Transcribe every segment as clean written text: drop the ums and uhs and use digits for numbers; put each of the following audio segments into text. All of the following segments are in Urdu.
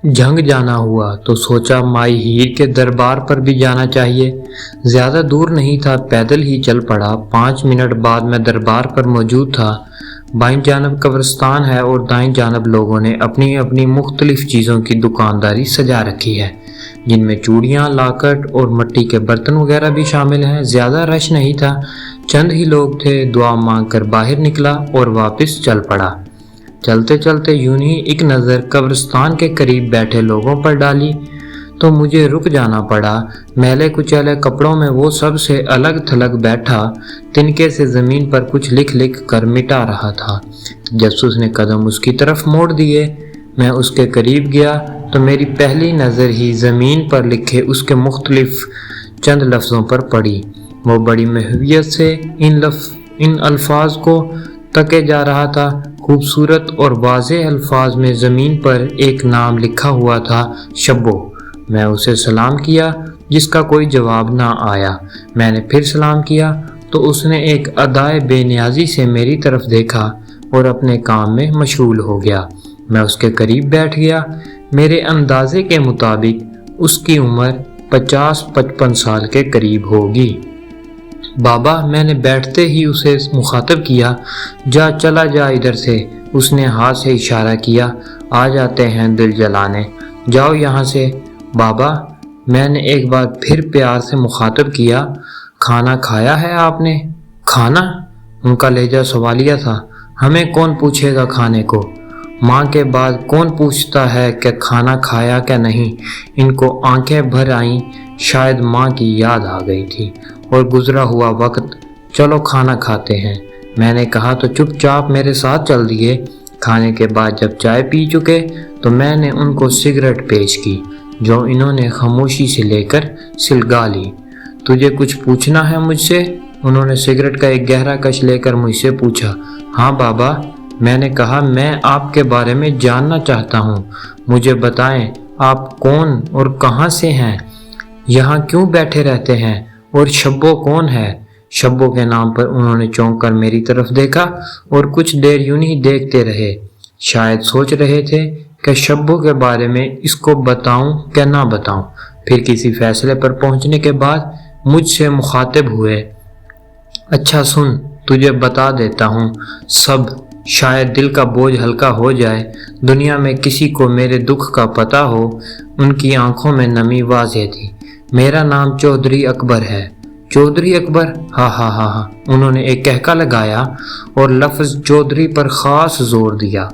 جھنگ جانا ہوا تو سوچا مائی ہیر کے دربار پر بھی جانا چاہیے۔ زیادہ دور نہیں تھا، پیدل ہی چل پڑا۔ 5 منٹ بعد میں دربار پر موجود تھا۔ بائیں جانب قبرستان ہے اور دائیں جانب لوگوں نے اپنی اپنی مختلف چیزوں کی دکانداری سجا رکھی ہے، جن میں چوڑیاں، لاکٹ اور مٹی کے برتن وغیرہ بھی شامل ہیں۔ زیادہ رش نہیں تھا، چند ہی لوگ تھے۔ دعا مانگ کر باہر نکلا اور واپس چل پڑا۔ چلتے چلتے یوں ہی ایک نظر قبرستان کے قریب بیٹھے لوگوں پر ڈالی تو مجھے رک جانا پڑا۔ میلے کچیلے کپڑوں میں وہ سب سے الگ تھلگ بیٹھا، تنکے سے زمین پر کچھ لکھ لکھ کر مٹا رہا تھا۔ تجسس نے قدم اس کی طرف موڑ دیے۔ میں اس کے قریب گیا تو میری پہلی نظر ہی زمین پر لکھے اس کے مختلف چند لفظوں پر پڑی۔ وہ بڑی محویت سے ان الفاظ کو تکے جا رہا تھا۔ خوبصورت اور واضح الفاظ میں زمین پر ایک نام لکھا ہوا تھا، شبو۔ میں اسے سلام کیا، جس کا کوئی جواب نہ آیا۔ میں نے پھر سلام کیا تو اس نے ایک ادائے بے نیازی سے میری طرف دیکھا اور اپنے کام میں مشغول ہو گیا۔ میں اس کے قریب بیٹھ گیا۔ میرے اندازے کے مطابق اس کی عمر 50-55 سال کے قریب ہوگی۔ بابا، میں نے بیٹھتے ہی اسے مخاطب کیا۔ جا، چلا جا ادھر سے۔ اس نے ہاتھ سے اشارہ کیا۔ آ جاتے ہیں دل جلانے، جاؤ یہاں سے۔ بابا، میں نے ایک بار پھر پیار سے مخاطب کیا۔ کھانا کھایا ہے آپ نے؟ کھانا؟ ان کا لہجہ سوالیہ تھا۔ ہمیں کون پوچھے گا کھانے کو؟ ماں کے بعد کون پوچھتا ہے کہ کھانا کھایا کہ نہیں؟ ان کو آنکھیں بھر آئیں، شاید ماں کی یاد آ گئی تھی اور گزرا ہوا وقت۔ چلو کھانا کھاتے ہیں، میں نے کہا تو چپ چاپ میرے ساتھ چل دیے۔ کھانے کے بعد جب چائے پی چکے تو میں نے ان کو سگریٹ پیش کی، جو انہوں نے خاموشی سے لے کر سلگا لی۔ تجھے کچھ پوچھنا ہے مجھ سے؟ انہوں نے سگریٹ کا ایک گہرا کش لے کر مجھ سے پوچھا۔ ہاں بابا، میں نے کہا میں آپ کے بارے میں جاننا چاہتا ہوں۔ مجھے بتائیں آپ کون اور کہاں سے ہیں؟ یہاں کیوں بیٹھے رہتے ہیں؟ اور شبو کون ہے؟ شبو کے نام پر انہوں نے چونک کر میری طرف دیکھا اور کچھ دیر یوں ہی دیکھتے رہے، شاید سوچ رہے تھے کہ شبو کے بارے میں اس کو بتاؤں کہ نہ بتاؤں۔ پھر کسی فیصلے پر پہنچنے کے بعد مجھ سے مخاطب ہوئے۔ اچھا سن، تجھے بتا دیتا ہوں سب، شاید دل کا بوجھ ہلکا ہو جائے۔ دنیا میں کسی کو میرے دکھ کا پتہ ہو۔ ان کی آنکھوں میں نمی واضح تھی۔ میرا نام چودھری اکبر ہے۔ چودھری اکبر؟ ہاں ہاں ہاں ہاں، انہوں نے ایک کہکا لگایا اور لفظ چودھری پر خاص زور دیا۔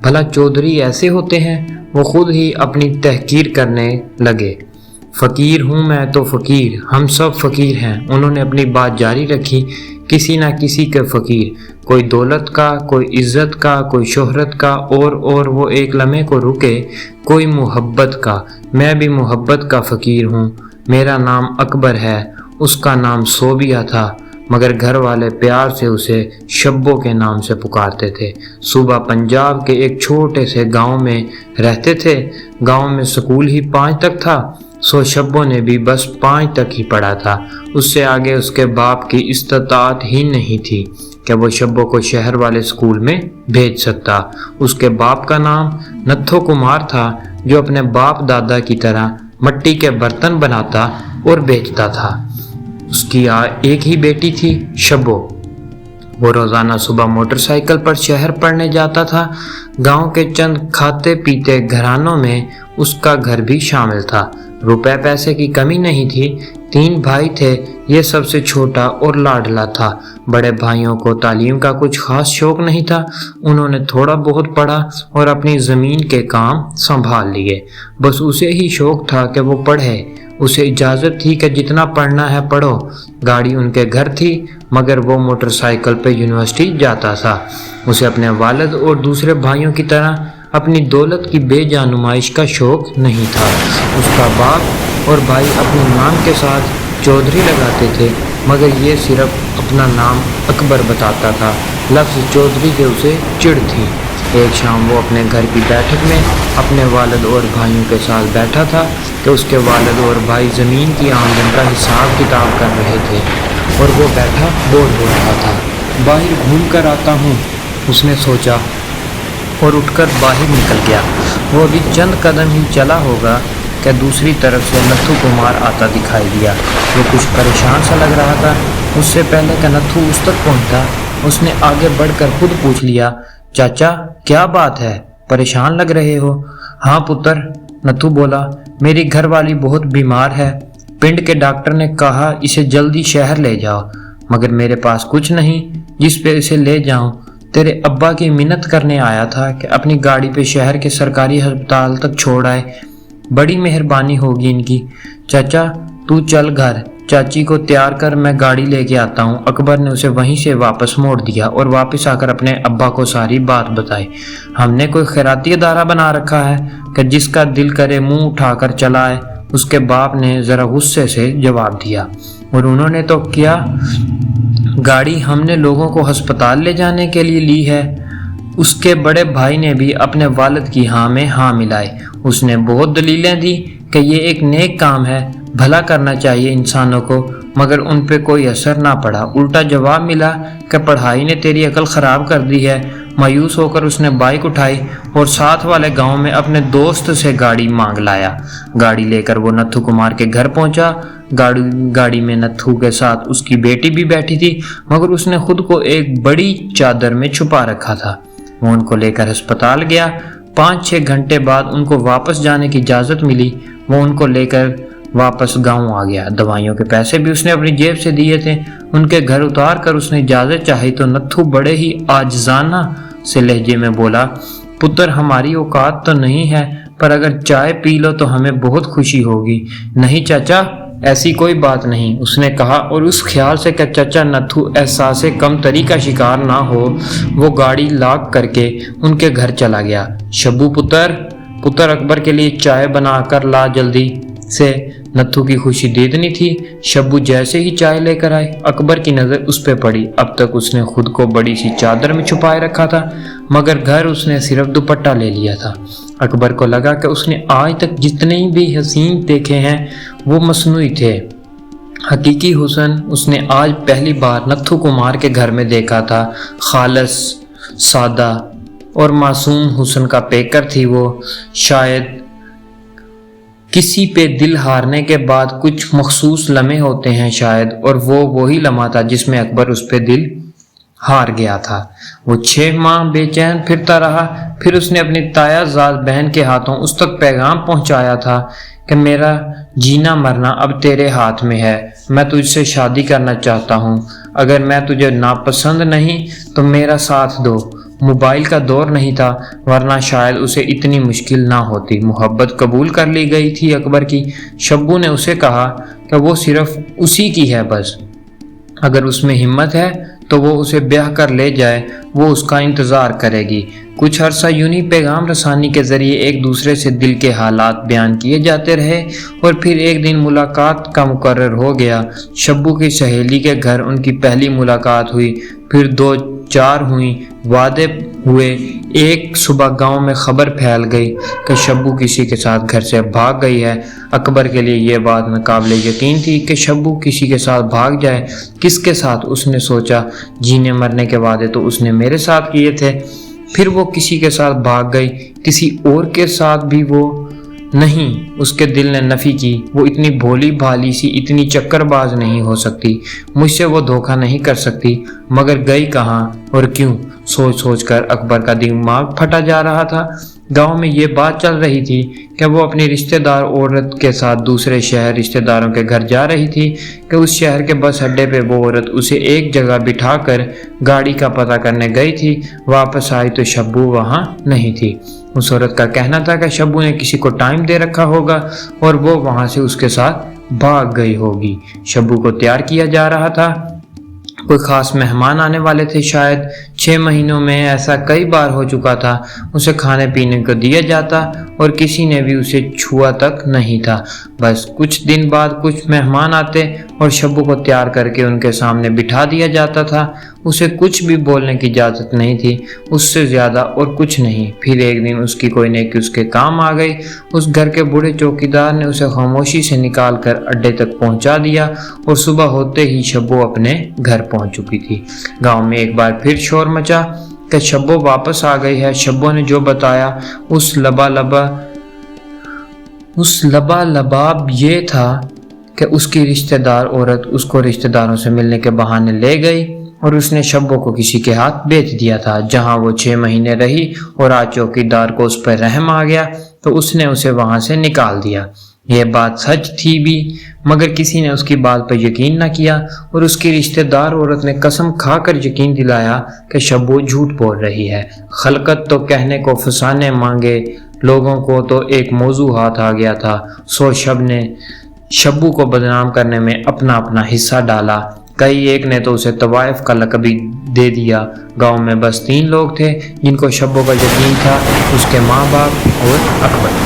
بھلا چودھری ایسے ہوتے ہیں؟ وہ خود ہی اپنی تحقیر کرنے لگے۔ فقیر ہوں میں تو فقیر، ہم سب فقیر ہیں۔ انہوں نے اپنی بات جاری رکھی۔ کسی نہ کسی کے فقیر، کوئی دولت کا، کوئی عزت کا، کوئی شہرت کا، اور وہ ایک لمحے کو رکے، کوئی محبت کا۔ میں بھی محبت کا فقیر ہوں۔ میرا نام اکبر ہے، اس کا نام صوبیہ تھا، مگر گھر والے پیار سے اسے شبو کے نام سے پکارتے تھے۔ صوبہ پنجاب کے ایک چھوٹے سے گاؤں میں رہتے تھے۔ گاؤں میں سکول ہی 5 تک تھا، سو شبو نے بھی بس 5 تک ہی پڑھا تھا۔ اس سے آگے اس کے باپ کی استطاعت ہی نہیں تھی کہ وہ شبو کو شہر والے سکول میں بھیج سکتا۔ اس کے باپ کا نام نتھو کمار تھا، جو اپنے باپ دادا کی طرح مٹی کے برتن بناتا اور بیچتا تھا۔ اس کی ایک ہی بیٹی تھی، شبو۔ وہ روزانہ صبح موٹر سائیکل پر شہر پڑھنے جاتا تھا۔ گاؤں کے چند کھاتے پیتے گھرانوں میں اس کا گھر بھی شامل تھا۔ روپے پیسے کی کمی نہیں تھی۔ 3 بھائی تھے، یہ سب سے چھوٹا اور لاڈلا تھا۔ بڑے بھائیوں کو تعلیم کا کچھ خاص شوق نہیں تھا۔ انہوں نے تھوڑا بہت پڑھا اور اپنی زمین کے کام سنبھال لیے۔ بس اسے ہی شوق تھا کہ وہ پڑھے۔ اسے اجازت تھی کہ جتنا پڑھنا ہے پڑھو۔ گاڑی ان کے گھر تھی، مگر وہ موٹر سائیکل پہ یونیورسٹی جاتا تھا۔ اسے اپنے والد اور دوسرے بھائیوں کی طرح اپنی دولت کی بے جان نمائش کا شوق نہیں تھا۔ اس کا باپ اور بھائی اپنے نام کے ساتھ چودھری لگاتے تھے، مگر یہ صرف اپنا نام اکبر بتاتا تھا۔ لفظ چودھری سے اسے چڑ تھی۔ ایک شام وہ اپنے گھر کی بیٹھک میں اپنے والد اور بھائیوں کے ساتھ بیٹھا تھا کہ اس کے والد اور بھائی زمین کی آمدن کا حساب کتاب کر رہے تھے اور وہ بیٹھا بور ہو رہا تھا۔ باہر گھوم کر آتا ہوں، اس نے سوچا اور اٹھ کر باہر نکل گیا۔ وہ ابھی چند قدم ہی چلا ہوگا کہ دوسری طرف سے نتھو کمار آتا دکھائی دیا۔ وہ کچھ پریشان سا لگ رہا تھا۔ اس سے پہلے کہ نتھو اس تک پہنچا، اس نے آگے بڑھ کر خود پوچھ لیا، چاچا کیا بات ہے، پریشان لگ رہے ہو؟ ہاں پتر، نتھو بولا، میری گھر والی بہت بیمار ہے، پنڈ کے ڈاکٹر نے کہا اسے جلدی شہر لے جاؤ، مگر میرے پاس کچھ نہیں جس پہ اسے لے جاؤں۔ تیرے ابا کی منت کرنے آیا تھا کہ اپنی گاڑی پہ شہر کے سرکاری ہسپتال تک چھوڑ آئے، بڑی مہربانی ہوگی ان کی۔ چاچا تو چل گھر، چاچی کو تیار کر، میں گاڑی لے کے آتا ہوں۔ اکبر نے اسے وہیں سے واپس موڑ دیا اور واپس آ کر اپنے ابا کو ساری بات بتائی۔ ہم نے کوئی خیراتی ادارہ بنا رکھا ہے کہ جس کا دل کرے منہ اٹھا کر چلا آئے، اس کے باپ نے ذرا غصے سے جواب دیا۔ اور انہوں نے تو کیا؟ گاڑی ہم نے لوگوں کو ہسپتال لے جانے کے لیے لی ہے۔ اس کے بڑے بھائی نے بھی اپنے والد کی ہاں میں ہاں ملائی۔ اس نے بہت دلیلیں دی کہ یہ ایک نیک کام ہے، بھلا کرنا چاہیے انسانوں کو، مگر ان پہ کوئی اثر نہ پڑا۔ الٹا جواب ملا کہ پڑھائی نے تیری عقل خراب کر دی ہے۔ مایوس ہو کر اس نے بائک اٹھائی اور ساتھ والے گاؤں میں اپنے دوست سے گاڑی مانگ لایا۔ گاڑی لے کر وہ نتھو کمار کے گھر پہنچا۔ گاڑی میں نتھو کے ساتھ اس کی بیٹی بھی بیٹھی تھی، مگر اس نے خود کو ایک بڑی چادر میں چھپا رکھا تھا۔ وہ ان کو لے کر ہسپتال گیا۔ 5-6 گھنٹے بعد ان کو واپس جانے کی اجازت ملی۔ وہ ان کو لے کر واپس گاؤں آ گیا۔ دوائیوں کے پیسے بھی اس نے اپنی جیب سے دیے تھے۔ ان کے گھر اتار کر اس نے اجازت چاہی تو نتھو بڑے ہی عاجزانہ سے لہجے میں بولا، پتر ہماری اوقات تو نہیں ہے، پر اگر چائے پی لو تو ہمیں بہت خوشی ہوگی۔ نہیں چاچا، ایسی کوئی بات نہیں، اس نے کہا، اور اس خیال سے کہ چچا نتھو احساس کمتری کا شکار نہ ہو، وہ گاڑی لاک کر کے ان کے گھر چلا گیا۔ شبو پتر اکبر کے لیے چائے بنا کر لا جلدی سے۔ نتھو کی خوشی دیدنی تھی۔ شبو جیسے ہی چائے لے کر آئی، اکبر کی نظر اس پہ پڑی۔ اب تک اس نے خود کو بڑی سی چادر میں چھپائے رکھا تھا، مگر گھر اس نے صرف دوپٹہ لے لیا تھا۔ اکبر کو لگا کہ اس نے آج تک جتنے بھی حسین دیکھے ہیں وہ مصنوعی تھے۔ حقیقی حسن اس نے آج پہلی بار نتھو کمار کے گھر میں دیکھا تھا۔ خالص، سادہ اور معصوم حسن کا پیکر تھی وہ۔ شاید کسی پہ دل ہارنے کے بعد کچھ مخصوص لمحے ہوتے ہیں شاید، اور وہ وہی لمحہ تھا جس میں اکبر اس پہ دل ہار گیا تھا۔ وہ 6 ماہ بے چین پھرتا رہا، پھر اس نے اپنی تایا زاد بہن کے ہاتھوں اس تک پیغام پہنچایا تھا کہ میرا جینا مرنا اب تیرے ہاتھ میں ہے، میں تجھ سے شادی کرنا چاہتا ہوں، اگر میں تجھے ناپسند نہیں تو میرا ساتھ دو۔ موبائل کا دور نہیں تھا، ورنہ شاید اسے اتنی مشکل نہ ہوتی۔ محبت قبول کر لی گئی تھی اکبر کی۔ شبو نے اسے کہا کہ وہ صرف اسی کی ہے، بس اگر اس میں ہمت ہے تو وہ اسے بیاہ کر لے جائے، وہ اس کا انتظار کرے گی۔ کچھ عرصہ یونہی پیغام رسانی کے ذریعے ایک دوسرے سے دل کے حالات بیان کیے جاتے رہے، اور پھر ایک دن ملاقات کا مقرر ہو گیا۔ شبو کی سہیلی کے گھر ان کی پہلی ملاقات ہوئی، پھر 2-4 ہوئیں، وعدے ہوئے۔ ایک صبح گاؤں میں خبر پھیل گئی کہ شبو کسی کے ساتھ گھر سے بھاگ گئی ہے۔ اکبر کے لیے یہ بات ناقابل یقین تھی کہ شبو کسی کے ساتھ بھاگ جائے۔ کس کے ساتھ؟ اس نے سوچا، جینے مرنے کے وعدے تو اس نے میرے ساتھ کیے تھے۔ پھر وہ کسی کے ساتھ بھاگ گئی، کسی اور کے ساتھ بھی وہ نہیں۔ اس کے دل نے نفی کی، وہ اتنی بھولی بھالی سی، اتنی چکر باز نہیں ہو سکتی، مجھ سے وہ دھوکہ نہیں کر سکتی۔ مگر گئی کہاں اور کیوں؟ سوچ کر اکبر کا دماغ پھٹا جا رہا تھا۔ گاؤں میں یہ بات چل رہی تھی کہ وہ اپنی رشتہ دار عورت کے ساتھ دوسرے شہر رشتہ داروں کے گھر جا رہی تھی، کہ اس شہر کے بس اڈے پہ وہ عورت اسے ایک جگہ بٹھا کر گاڑی کا پتہ کرنے گئی تھی۔ واپس آئی تو شبو وہاں نہیں تھی۔ اس عورت کا کہنا تھا کہ شبو نے کسی کو ٹائم دے رکھا ہوگا اور وہ وہاں سے اس کے ساتھ بھاگ گئی ہوگی۔ شبو کو تیار کیا جا رہا تھا، کوئی خاص مہمان آنے والے تھے شاید۔ 6 مہینوں میں ایسا کئی بار ہو چکا تھا۔ اسے کھانے پینے کو دیا جاتا اور کسی نے بھی اسے چھوا تک نہیں تھا۔ بس کچھ دن بعد کچھ مہمان آتے اور شبو کو تیار کر کے ان کے سامنے بٹھا دیا جاتا تھا۔ اسے کچھ بھی بولنے کی اجازت نہیں تھی، اس سے زیادہ اور کچھ نہیں۔ پھر ایک دن اس کی کوئی نیکی اس کے کام آ گئی۔ اس گھر کے بوڑھے چوکیدار نے اسے خاموشی سے نکال کر اڈے تک پہنچا دیا، اور صبح ہوتے ہی شبو اپنے گھر پہنچ چکی تھی۔ گاؤں میں ایک بار پھر شور مچا۔ کہ شبو واپس آ گئی ہے۔ شبو نے جو بتایا اس لباب یہ تھا کہ اس کی رشتہ دار عورت اس کو رشتہ داروں سے ملنے کے بہانے لے گئی اور اس نے شبو کو کسی کے ہاتھ بیچ دیا تھا، جہاں وہ 6 مہینے رہی اور آج چوکیدار کو اس پر رحم آ گیا تو اس نے اسے وہاں سے نکال دیا۔ یہ بات سچ تھی بھی، مگر کسی نے اس کی بات پر یقین نہ کیا اور اس کی رشتہ دار عورت نے قسم کھا کر یقین دلایا کہ شبو جھوٹ بول رہی ہے۔ خلقت تو کہنے کو فسانے مانگے، لوگوں کو تو ایک موضوع ہاتھ آ گیا تھا، سو شب نے شبو کو بدنام کرنے میں اپنا حصہ ڈالا۔ کئی ایک نے تو اسے طوائف کا لقب دے دیا۔ گاؤں میں بس 3 لوگ تھے جن کو شبو کا یقین تھا، اس کے ماں باپ اور اکبر۔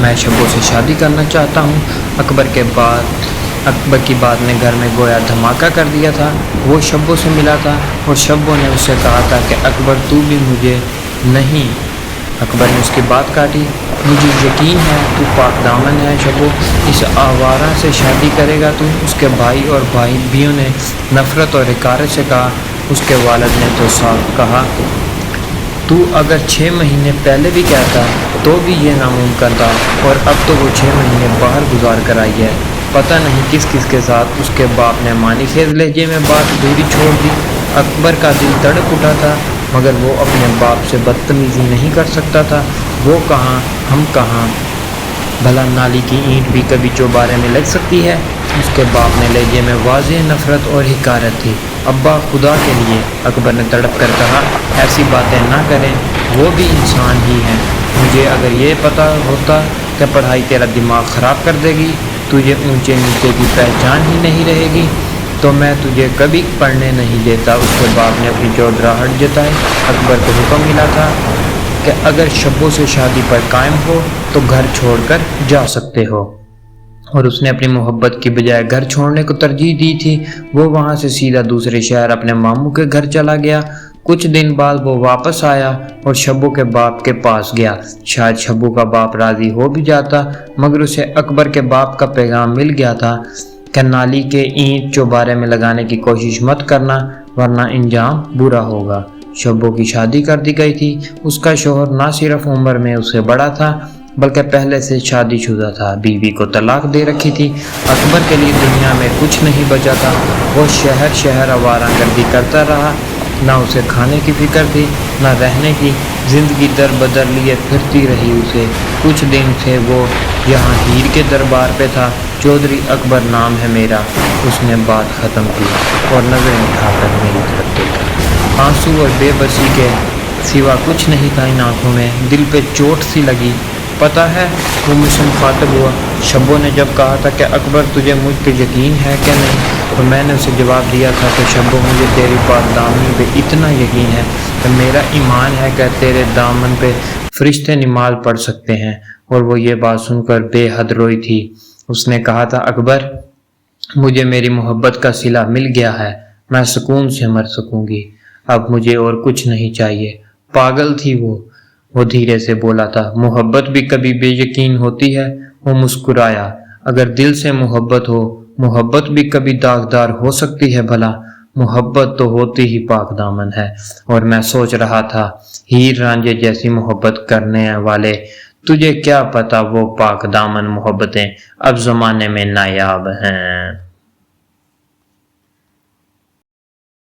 میں شبو سے شادی کرنا چاہتا ہوں۔ اکبر کی بات نے گھر میں گویا دھماکہ کر دیا تھا۔ وہ شبو سے ملا تھا اور شبو نے اس سے کہا تھا کہ اکبر تو بھی مجھے نہیں۔ اکبر نے اس کی بات کاٹی، مجھے یقین ہے تو پاک دامن ہے شبو، اس آوارہ سے شادی کرے گا تو؟ اس کے بھائی اور بھائیوں نے نفرت اور حقارت سے کہا۔ اس کے والد نے تو صاف کہا، تو اگر 6 مہینے پہلے بھی کہتا تو بھی یہ ناممکن تھا، اور اب تو وہ 6 مہینے باہر گزار کر آئی ہے۔ پتہ نہیں کس کے ساتھ۔ اس کے باپ نے معنی خیز لہجے میں بات دوری چھوڑ دی۔ اکبر کا دل تڑپ اٹھا تھا، مگر وہ اپنے باپ سے بدتمیزی نہیں کر سکتا تھا۔ وہ کہاں ہم کہاں، بھلا نالی کی اینٹ بھی کبھی چوبارے میں لگ سکتی ہے؟ اس کے باپ نے لہجے میں واضح نفرت اور حقارت تھی۔ ابا خدا کے لیے، اکبر نے تڑپ کر کہا، ایسی باتیں نہ کریں، وہ بھی انسان ہی ہیں۔ مجھے اگر یہ پتہ ہوتا کہ پڑھائی تیرا دماغ خراب کر دے گی، تجھے اونچے نیچے کی پہچان ہی نہیں رہے گی، تو میں تجھے کبھی پڑھنے نہیں دیتا۔ اس کے باپ نے اپنی چودراہٹ جتائی۔ اکبر کو حکم ملا تھا کہ اگر شبو سے شادی پر قائم ہو تو گھر چھوڑ کر جا سکتے ہو، اور اس نے اپنی محبت کی بجائے گھر چھوڑنے کو ترجیح دی تھی۔ وہ وہاں سے سیدھا دوسرے شہر اپنے ماموں کے گھر چلا گیا۔ کچھ دن بعد وہ واپس آیا اور شبو کے باپ کے پاس گیا۔ شاید شبو کا باپ راضی ہو بھی جاتا، مگر اسے اکبر کے باپ کا پیغام مل گیا تھا کہ نالی کے اینٹ چوبارے میں لگانے کی کوشش مت کرنا، ورنہ انجام برا ہوگا۔ شبو کی شادی کر دی گئی تھی۔ اس کا شوہر نہ صرف عمر میں اس سے بڑا تھا بلکہ پہلے سے شادی شدہ تھا، بیوی کو طلاق دے رکھی تھی۔ اکبر کے لیے دنیا میں کچھ نہیں بچا تھا۔ وہ شہر شہر آوارہ گردی کرتا رہا، نہ اسے کھانے کی فکر تھی نہ رہنے کی، زندگی در بدر لیے پھرتی رہی اسے۔ کچھ دن سے وہ یہاں ہیر کے دربار پہ تھا۔ چودھری اکبر نام ہے میرا، اس نے بات ختم کی اور نظریں اٹھا کر میری طرف دیکھا۔ آنسو اور بے بسی کے سوا کچھ نہیں تھا ان آنکھوں میں۔ دل پہ چوٹ سی لگی۔ پتہ ہے، وہ مجھ سے مخاطب ہوا، شبو نے جب کہا تھا کہ اکبر تجھے مجھ پہ یقین ہے کہ نہیں، تو میں نے اسے جواب دیا تھا کہ شبو مجھے تیری پاک دامنی پہ اتنا یقین ہے کہ میرا ایمان ہے کہ تیرے دامن پہ فرشتے نماز پڑھ سکتے ہیں۔ اور وہ یہ بات سن کر بے حد روئی تھی۔ اس نے کہا تھا، اکبر مجھے میری محبت کا صلہ مل گیا ہے، میں سکون سے مر سکوں گی، اب مجھے اور کچھ نہیں چاہیے۔ پاگل تھی وہ دھیرے سے بولا تھا، محبت بھی کبھی بے یقین ہوتی ہے۔ وہ مسکرایا، اگر دل سے محبت ہو، محبت بھی کبھی داغدار ہو سکتی ہے بھلا، محبت تو ہوتی ہی پاک دامن ہے۔ اور میں سوچ رہا تھا، ہیر رانجھے جیسی محبت کرنے والے، تجھے کیا پتا وہ پاک دامن محبتیں اب زمانے میں نایاب ہیں۔